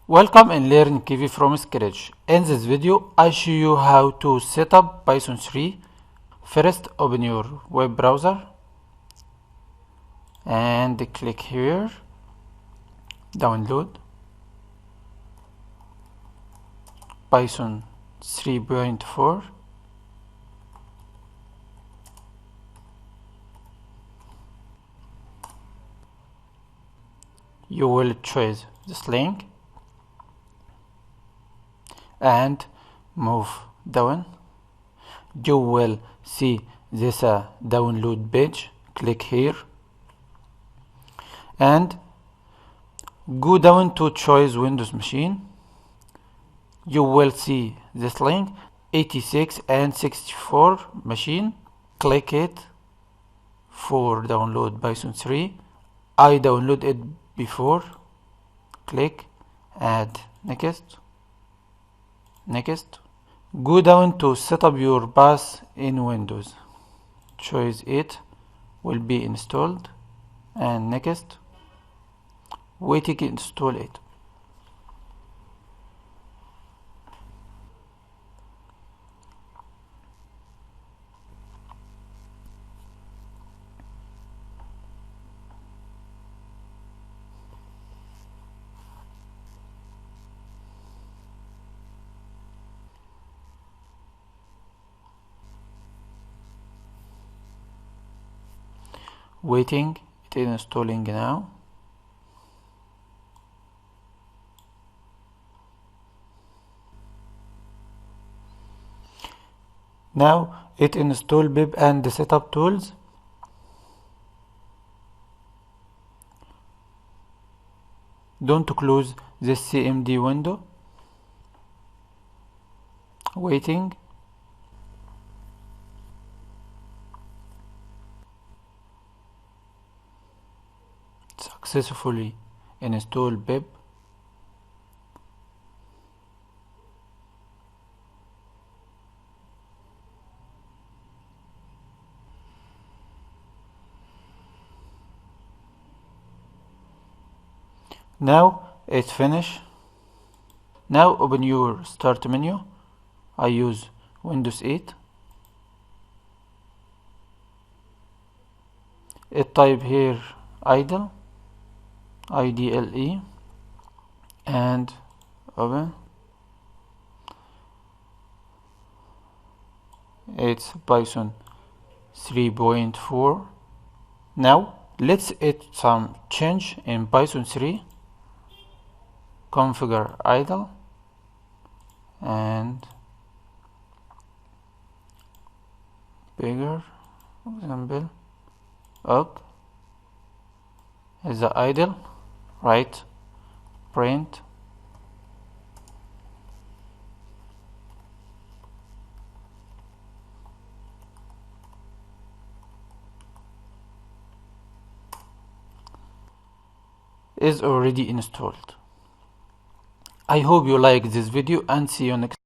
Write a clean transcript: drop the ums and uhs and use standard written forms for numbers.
Welcome and learn Kivy from scratch. In this video, I show you how to set up Python 3. First, open your web browser and click here, download Python 3.4. You will choose this link and move down. You will see this download page. Click here and go down to choose Windows machine. You will see this link 86 and 64 machine. Click it for download Python 3. I downloaded it before. Click add next. Go down to set up your path in Windows. Choose it will be installed and next. Waiting to install it. Waiting, it is installing now. Now it install pip and the setup tools. Don't close this CMD window. Waiting. Successfully install pip. Now it's finished. Now open your start menu. I use Windows 8. It type here idle, IDLE, and open. It's Python 3.4. Now let's add some change in Python 3. Configure idle and bigger. Example ok is the idle. Right, print. Is already installed. I hope you like this video and see you next